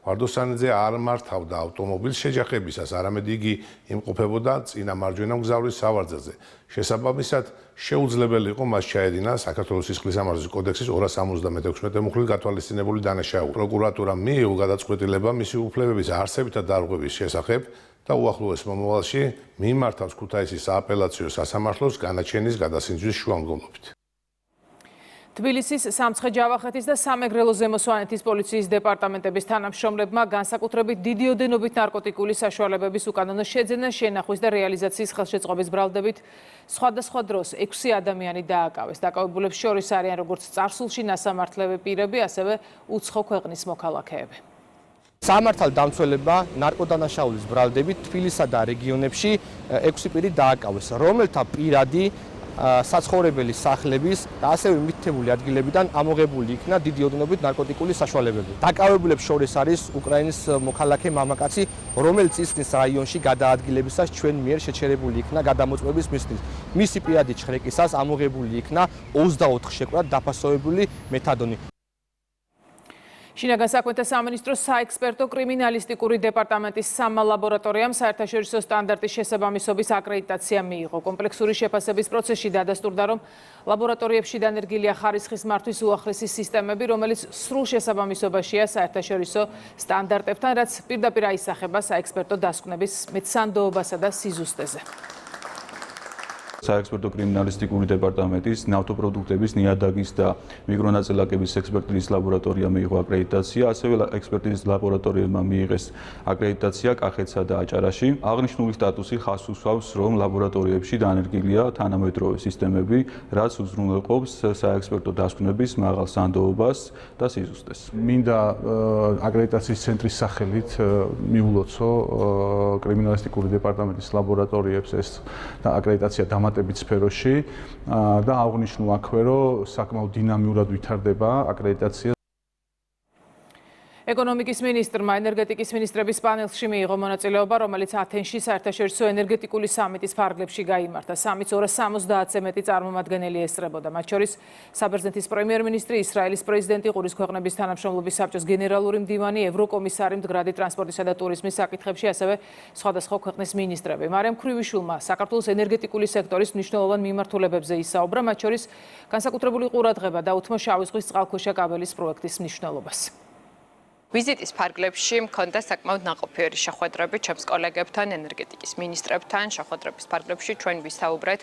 ვარდოსანიძე არ მართავდა ავტომობილს შეჯახებისას, არამედ იგი იმყოფებოდა წინა მარჯვენა მგზავრის სავარძელზე. შესაბამისად, შეუძლებელი იყო მას ჩაედინა საქართველოს სისხლის სამართლის კოდექსის 276 მუხლით გათვალისწინებული დანაშაული. პროკურატურამ მიიღო გადაწყვეტილება მისი უფლებების არსებით და დარღვევის შესახებ და უახლოეს მომავალში მიმართავს ქუთაისის სააპელაციო სასამართლოს განაჩენის გადასინჯვის შუამდგომლობით. თბილისის სამცხე-ჯავახეთის და სამეგრელო ზემო სვანეთის პოლიციის დეპარტამენტების თანამშრომლებმა განსაკუთრებით დიდი ოდენობით ნარკოტიკული საშუალებების უკანონო შეძენა, შენახვის და რეალიზაციის ხელშეწყობის ბრალდებით სხვადასხვა დროს 6 ადამიანი დააკავეს. დაკავებულებს შორის არიან როგორც წარსულში ნასამართლები პირები, ასევე უცხო ქვეყნის მოქალაქეები. სამართალდამცველებმა ნარკოდანაშაულის ბრალდებით თბილისსა და რეგიონებში 6 პირი დააკავეს, რომელთა პირადი საცხოვრებელი სახლების და ასევე მითითებული ადგილებიდან ამოღებული იქნა დიდი ოდენობით ნარკოტიკული საშუალებები. დაკავებულებს შორის არის უკრაინის მოქალაქე მამაკაცი, რომელიც ისნის რაიონში გადაადგილებისას ჩვენ მიერ შეჩერებული იქნა გადამოწმების მისლის. მისი პირადი ჩხრეკისას ამოღებული იქნა 24 შეკვრად დაფასოვებული მეთადონი. შინაგან საქმეთა სამინისტროს საექსპერტო კრიმინალისტიკური დეპარტამენტის სამმა ლაბორატორიამ საერთაშორისო სტანდარტის შესაბამისობის აკრედიტაცია მიიღო. კომპლექსური შეფასების პროცესში დადასტურდა, რომ ლაბორატორიებში დანერგილია ხარისხის მართვის უახლესი სისტემები, რომელიც სრულ შესაბამისობაშია საერთაშორისო სტანდარტებთან, რაც პირდაპირ აისახება საექსპერტო დასკვნების მეცანდოობასა და სიზუსტეზე. საექსპერტო კრიმინალისტიკური დეპარტამენტის ნავთობპროდუქტების ნიადაგის და მიკრონაწილაკების ექსპერტიზის ლაბორატორია მიიღო აკრედიტაცია, ასევე ექსპერტიზის ლაბორატორიებმა მიიღეს აკრედიტაცია კახეთსა და აჭარაში. აღნიშნული სტატუსი ხაზს უსვავს, რომ ლაბორატორიებში დანერგილია თანამედროვე სისტემები, რაც უზრუნველყოფს საექსპერტო დასკვნების მაღალ სანდოობას და სიზუსტეს. მინდა აკრედიტაციის ცენტრის სახელით მიულოცო კრიმინალისტიკური დეპარტამენტის ლაბორატორიებს ეს აკრედიტაცია დამატებით სფეროში და აღნიშნულ აქვე, რომ საკმაოდ დინამიურად ვითარდება აკრედიტაცია. ეკონომიკის მინისტრმა ენერგეტიკის მინისტრების პანელში მიიღო მონაწილეობა, რომელიც ათენში საერთაშორისო ენერგეტიკული სამიტის ფარგლებში გაიმართა. სამიტს 270-ზე მეტი წარმომადგენელი ესწრებოდა, მათ შორის საბერძნეთის პრემიერ-მინისტრი, ისრაელის პრეზიდენტი, ყურის ქვეყნების თანამშრომლობის საბჭოს გენერალური მდივანი, ევროკომისარი მდგრადი ტრანსპორტისა და ტურიზმის საკითხებში, ასევე სხვადასხვა ქვეყნის მინისტრები. მარიამ ქრივიშვილმა საქართველოს ენერგეტიკული სექტორის მნიშვნელოვან მიმართულებებზე ისაუბრა, მათ შორის განსაკუთრებული ყურადღება დაუთმო შავი ზღვის წყალქვეშა კაბელის პროექტის მნიშვნელობას. ვიზიტის ფარგლებში მქონდა საკმაოდ ნაყოფიერი შეხვედრები ჩემს კოლეგებთან, ენერგეტიკის მინისტრებთან. შეხვედრების ფარგლებში ჩვენ ვისაუბრეთ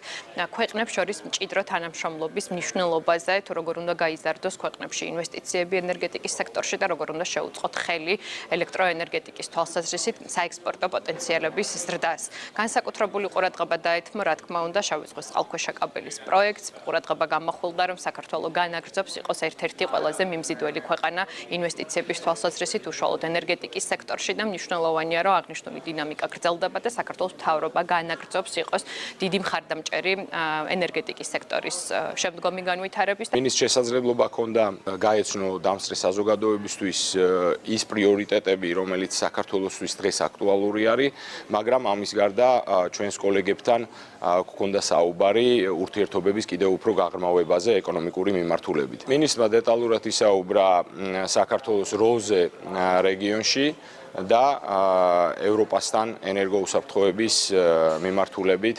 ქვეყნებს შორის მჭიდრო თანამშრომლობის მნიშვნელობაზე, თუ როგორ უნდა გაიზარდოს ქვეყნებში ინვესტიციები ენერგეტიკის სექტორში და როგორ უნდა შეუწყოთ ხელი ელექტროენერგეტიკის თვალსაზრისით საექსპორტო პოტენციალების ზრდას. განსაკუთრებული ყურადღება დაეთმო, რა თქმა უნდა, შავი ზღვის წყალქვეშა კაბელის პროექტს. ყურადღება გამახვილდა, რომ საქართველო განაგრძობს იყოს ერთ-ერთი ყველაზე მიმზიდველი ქვეყანა ინვესტიციების თვალსაზრისით უშუალოდ ენერგეტიკის სექტორში და მნიშვნელოვანია, რომ აღნიშნული დინამიკა გრძელდება და საქართველოს მთავრობა განაგრძობს იყოს დიდი მხარდამჭერი ენერგეტიკის სექტორის შემდგომი განვითარების. მინის შესაძლებლობა ჰქონდა გაეცნო დამსწრე საზოგადოებისთვის ის პრიორიტეტები, რომელიც საქართველოსთვის დღეს აქტუალური არის, მაგრამ ამის გარდა ჩვენს კოლეგებთან ჰქონდა საუბარი ურთიერთობების კიდევ უფრო გაღრმავებაზე ეკონომიკური მიმართულებით. მინისტრმა დეტალურად ისაუბრა საქართველოს როლზე რეგიონში და ევროპასთან ენერგოუსაფრთხოების მიმართულებით.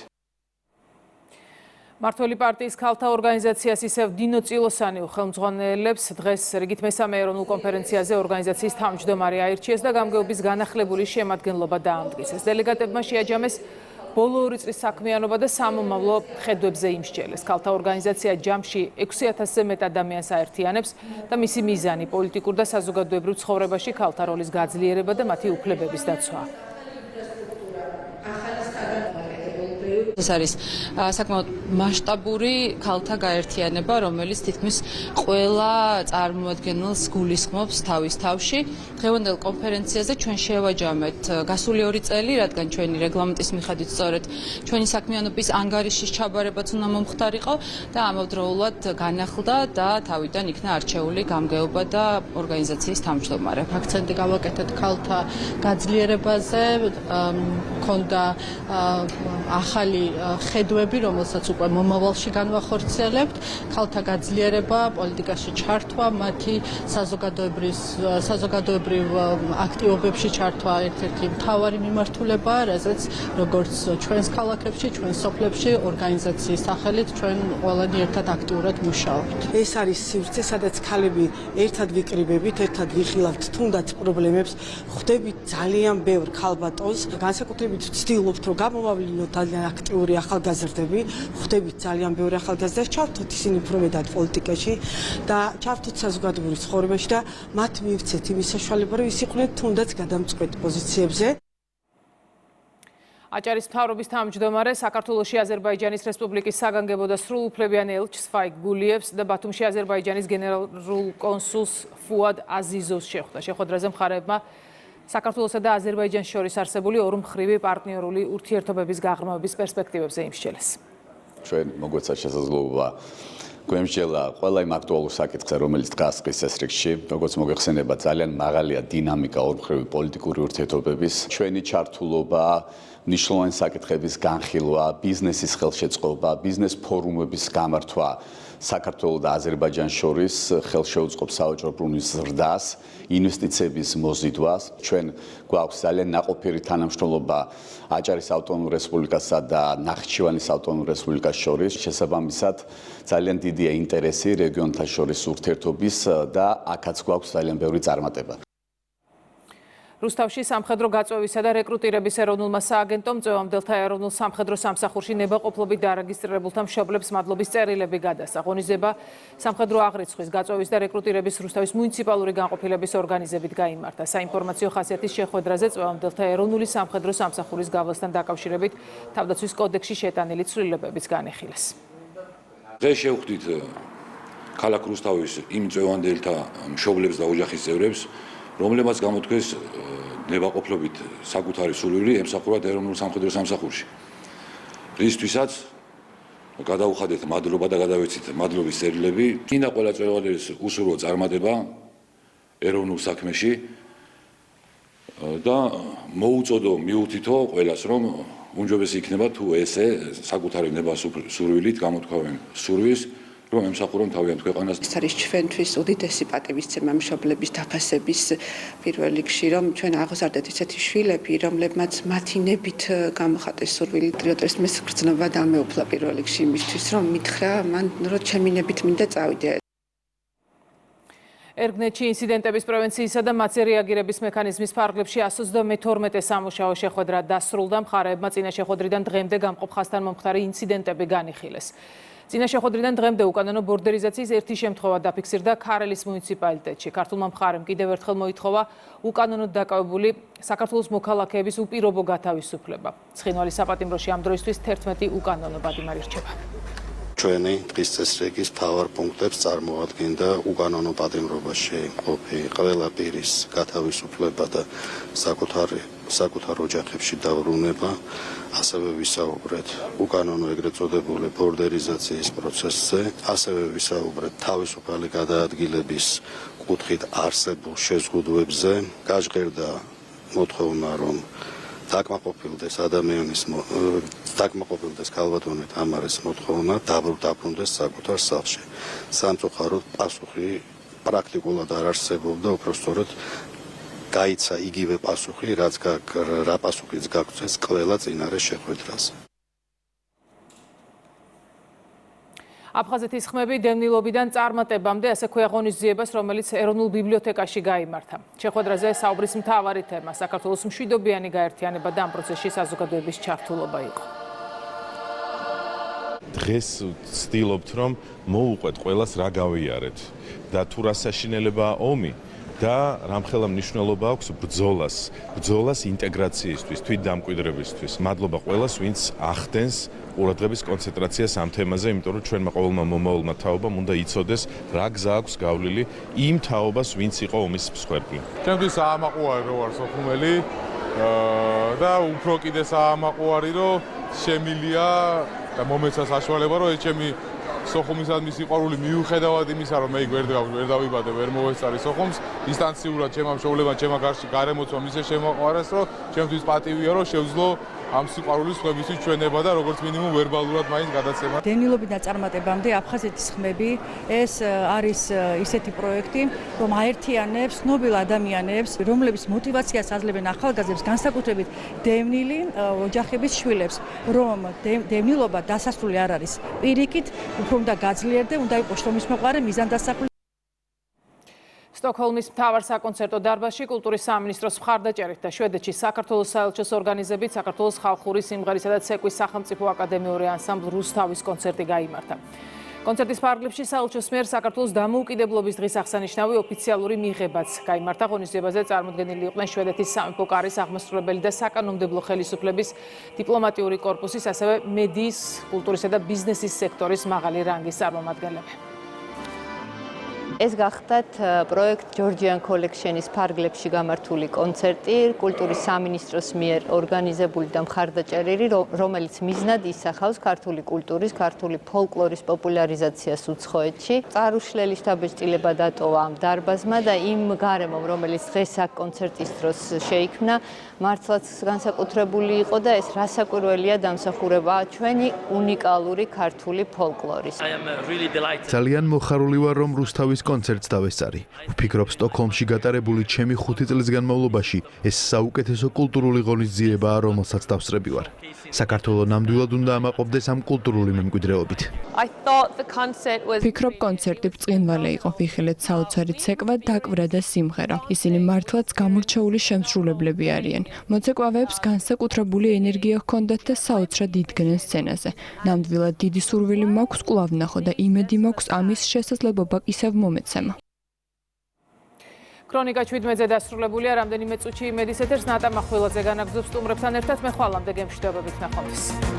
მართველი პარტიის ქალთა ორგანიზაციას ისევ დინო წილოსანი ხელმძღვანელებს დღეს რიგით მესამე ეროვნულ კონფერენციაზე ორგანიზაციის თავმჯდომარე აირჩიეს და გამგეობის განახლებული შემადგენლობა დაამტკიცეს. დელეგატებმა შეაჯამეს ბოლო 2 წლის საქმიანობა და სამომავლო ხედვებზე იმსჯელეს. ქალთა ორგანიზაცია ჯამში 6000-ზე მეტ ადამიანს აერთიანებს და მისი მიზანი პოლიტიკურ და საზოგადოებრივ ცხოვრებაში ქალთა როლის გაძლიერება და მათი უფლებების დაცვა. ეს არის საკმაოდ მასშტაბური ქალთა გაერთიანება, რომელიც თითქმის ყველა წარმოადგენელს გულისხმობს თავის თავში. დღევანდელ კონფერენციაზე ჩვენ შევაჯამეთ გასული 2 წელი, რადგან ჩვენი რეგლამენტის მიხედვით სწორედ ჩვენი საქმიანობის ანგარიშის ჩაბარებაც უნდა მომხდარიყო და ამავდროულად განახლდა და თავიდან იქნა არჩეული გამგეობა და ორგანიზაციის თავმჯდომარე. აქცენტი გავაკეთეთ ქალთა გაძლიერებაზე, მქონდა ახალი ხედვები, რომელსაც უკვე მომავალში განვახორციელებთ, ქალთა გაძლიერება, პოლიტიკაში ჩართვა, მათი საზოგადოებრივ აქტივობებში ჩართვა ერთ-ერთი მთავარი მიმართულებაა, რაზეც როგორც ჩვენს ქალაქებში, ჩვენს სოფლებში ორგანიზაციის სახელით ჩვენ ყველანი ერთად აქტიურად მუშაობთ. ეს არის სივრცე, სადაც ქალები ერთად ვიკრიბებით, ერთად ვიხილავთ თუნდაც პრობლემებს, ხვდებით ძალიან ბევრ ქალბატონს, განსაკუთრებით ვცდილობთ, რომ გამომავლინოთ ძალიან აქტიური ახალგაზრდები, ხვდებით ძალიან ბევრი ახალგაზრდა, ჩავთოთ ისინი უფრო მეტად პოლიტიკაში და ჩავთოთ საზოგადოებრივ ცხოვრებაში და მათ მივცეთ იმის საშუალება, რომ ის იყვნენ თუნდაც გადამწყვეტ პოზიციებზე. აჭარის მთავრობის თავმჯდომარე საქართველოში აზერბაიჯანის რესპუბლიკის საგანგებო და სრულუფლებიან ელჩს ფაიკ გულიევს და ბათუმში აზერბაიჯანის გენერალურ კონსულს ფუად აზიზოვს შეხვდა. შეხვედრაზე მხარეებმა საქართველოსა და აზერბაიჯანს შორის არსებული ორმხრივი პარტნიორული ურთიერთობების გაღრმავების პერსპექტივებზე იმსჯელეს. ჩვენ მოგვეცა შესაძლებლობა გვემსჯელა ყველა იმ აქტუალურ საკითხზე, რომელიც დგას დღის წესრიგში, როგორც მოგეხსენება, ძალიან მაღალია დინამიკა ორმხრივი პოლიტიკური ურთიერთობების, ჩვენი ჩართულობა, მნიშვნელოვანი საკითხების განხილვა, ბიზნესის ხელშეწყობა, ბიზნეს ფორუმების გამართვა საქართველოს და აზერბაიჯანს შორის ხელშეუწყობს საავაჭრო ბრუნვის ზრდას, ინვესტიციების მოზიდვას. ჩვენ გვაქვს ძალიან ნაყოფიერი თანამშრომლობა აჭარის ავტონომურ რესპუბლიკასა და ნახიჩევანის ავტონომურ რესპუბლიკას შორის. შესაბამისად, ძალიან დიდია ინტერესი რეგიონთა შორის ურთიერთობის და აქაც გვაქვს ძალიან ბევრი წარმატება. რუსთავში სამხედრო გაწვევისა და რეკრუტირების ეროვნულმა სააგენტომ წვევამდელთა ეროვნულ სამხედრო სამსახურში ნებაყოფლობით დარეგისტრირებულთა მშობლებს მადლობის წერილები გადასცა. ღონისძიება სამხედრო აღრიცხვის გაწვევის და რეკრუტირების რუსთავის მუნიციპალური განყოფილების ორგანიზებით გაიმართა. საინფორმაციო ხასიათის შეხვედრაზე წვევამდელთა ეროვნული სამხედრო სამსახურის გავლასთან დაკავშირებით თავდაცვის კოდექსში შეტანილი ცვლილებებიც განიხილეს. დღეს შევხვდით ქალაქ რუსთავის იმ წვევამდელთა მშობლებს და ოჯახის წევრებს, რომლებმაც გამოთქვეს ნებაყოფლობით საკუთარი სულვილი ემსახურათ ეროვნულ სამხედრო სამსახურში. რისთვისაც გადავუხადეთ მადლობა და გადავეცით მადლობის წერილები. მინდა ყველა წვევადერის უსურვო წარმატება ეროვნულ საქმეში და მოუწოდო მიუთითო ყველას, რომ უმჯობესი იქნება თუ ესე საკუთარი ნებასურვილით გამოთქვამენ სურვილს, რომ ემსახურონ თავიანთ ქვეყანას. ეს არის ჩვენთვის უდიდესი პატივისცემა მშობლების დაფასების პირველ რიგში, რომ ჩვენ აღვზარდეთ ისეთი შვილები, რომლებმაც მათი ნებით გამოხატეს სურვილი ტრიოტეს მესგრძნობა დამეუფლა პირველ რიგში იმისთვის, რომ მითხრა მან, რომ ჩემი ნებით მინდა წავიდე. ერგნეთში ინციდენტების პრევენციისა და მათზე რეაგირების მექანიზმის ფარგლებში 132 სამუშაო შეხვედრა დასრულდა. მხარეებმა წინა შეხვედრიდან დღემდე გამყოფ ხაზთან მომხდარი ინციდენტები განიხილეს. წინა შეხვედრიდან დღემდე უკანონო ბორდერიზაციის ერთი შემთხვევა დაფიქსირდა ქარელის მუნიციპალიტეტში. ქართულმა მხარემ კიდევ ერთხელ მოითხოვა უკანონოდ დაკავებული საქართველოს მოქალაქეების უპირობო გათავისუფლება. ცხინვალის საპატიმროში ამ დროისთვის 11 უკანონო პატიმარი რჩება. ჩვენი დღის წესრიგის მთავარ პუნქტებს წარმოადგენდა უკანონო პატიმრობაში მყოფი ყველა პირის გათავისუფლება და საკუთარ ოჯახებში დაბრუნება, ასევე ვისაუბრეთ უკანონო ეგრეთ წოდებული ბორდერიზაციის პროცესზე, ასევე ვისაუბრეთ თავისუფალი გადაადგილების კუთხით არსებულ შეზღუდვებზე. გაჟღერდა მოთხოვნა, რომ დაკმაყოფილდეს ქალბატონი თამარის მოთხოვნა დაბრუნდეს საკუთარ სახლში. სამწუხაროდ პასუხი პრაქტიკულად არ არსებობდა, უпростоროდ გაიცა იგივე პასუხი, რა პასუხიც გაგწეს ყველა წინარე შეხვედრაზე. აფხაზეთის ხმები დევნილობიდან წარმატებამდე ასე ქვია ღონისძიებას, რომელიც ეროვნულ ბიბლიოთეკაში გაიმართა. შეხვედრაზე საუბრის მთავარი თემა საქართველოს მშვიდობიანი გაერთიანება და ამ პროცესში საზოგადოების ჩართულობა იყო. დღეს ვცდილობთ, რომ მოუყვეთ ყველას რა გავიარეთ და თუ რა საშინელებაა ომი და რამხელა მნიშვნელობა აქვს ბრძოლას ინტეგრაციისთვის, თვითდამკვიდრებისთვის. მადლობა ყველას, ვინც ახდენს ყურადღების კონცენტრაციას ამ თემაზე, იმიტომ რომ ჩვენმა ყოველმა მომავალმა თაობამ უნდა იცოდეს, რა გზა აქვს გავლილი იმ თაობას, ვინც იყო ომის მსხვერპლი. ჩემთვის საამაყუარი რო ვარ სოხუმელი და უფრო კიდე საამაყუარი რომ შემილია და მომეცა საშუალება რომ ჩემი სოხუმისადმი სიყვარული მიუხედავად იმისა, რომ მე ვერ დავიბადე, ვერ მოვესწარი სოხუმს, დისტანციურად ჩემმა მშობლებმა, ჩემმა გარემოცვამ ისე შემოყვარეს, რომ ჩემთვის პატივია, რომ შევძლო ამ სიყვარულის სხვებისთვის ჩვენება და როგორც მინიმუმ ვერბალურად მაინც გადაცემა. დევნილობიდან წარმატებამდე აფხაზეთის ხმები ეს არის ისეთი პროექტი, რომ აერთიანებს ცნობილ ადამიანებს, რომლებიც მოტივაციას აძლევენ ახალგაზრდებს, განსაკუთრებით დევნილი ოჯახების შვილებს, რომ დევნილობა დასასრული არ არის პირიქით, უფრო უნდა გაძლიერდე, უნდა იყოს შრომისმოყვარე, მიზანდასახული. სტოკჰოლმის მთავარ საკონცერტო დარბაზში კულტურის სამინისტროს მხარდაჭერით და შვედეთში საქართველოს საელჩოს ორგანიზებით საქართველოს ხალხური სიმღერისა და ცეკვის სახელმწიფო აკადემიური ანსამბლ რუსთავის კონცერტი გაიმართა. კონცერტის ფარგლებში საელჩოს მიერ საქართველოს დამოუკიდებლობის დღის აღსანიშნავი ოფიციალური მიღებაც გაიმართა. ღონისძიებაზე წარმოდგენილი იყვნენ შვედეთის სამეფო კარის აღმასრულებელი და საკანონმდებლო ხელისუფლების დიპლომატიური კორპუსის, ასევე მედიის, კულტურისა და ბიზნესის სექტორის მაღალი რანგის წარმომადგენლები. ეს გახდათ პროექტ Georgian Collection-ის ფარგლებში გამართული კონცერტი, კულტურის სამინისტროს მიერ ორგანიზებული და მხარდაჭერილი, რომელიც მიზნად ისახავს ქართული კულტურის, ქართული ფოლკლორის პოპულარიზაციას უცხოეთში. წარუშლელი შთაბეჭდილება დატოვა ამ დარბაზმა და იმ გარემომ, რომელიც დღეს აქ კონცერტის დროს შეიქმნა, მართლაც განსაკუთრებული იყო და ეს რასაკვირველია დამსახურებაა ჩვენი უნიკალური ქართული ფოლკლორის. ძალიან მოხარული ვარ, რომ რუსთავის კონცერტს დავესწარი. ვფიქრობ, სტოკჰოლმში გატარებული ჩემი 5 წლის განმავლობაში ეს საუკეთესო კულტურული ღონისძიებაა, რომელსაც დავსწრები ვარ. საქართველოს ნამდვილად უნდა ამაყობდეს ამ კულტურული მემკვიდრეობით. ვფიქრობ, კონცერტი ბრწყინვალე იყო, ვიხილეთ საოცარი ცეკვა, დაკვირა და სიმღერა. ისინი მართლაც გამორჩეული შემსრულებლები არიან. მოცეკვავეებს განსაკუთრებული ენერგია ჰქონდათ და საოცრად იდგნენ სცენაზე. ნამდვილად დიდი სურვილი მაქვს კვლავ ვნახო და იმედი მაქვს ამის შესაძლებლობა ისევ მომეცემა. ქრონიკა 17-ზე დასრულებულია, რამდენიმე წუთში იმედის ეთერს ნატა მახვილაძე განაგზობს სტუმრებთან ერთად. მე ხვალამდე გემშვიდობებით ნახვამდის.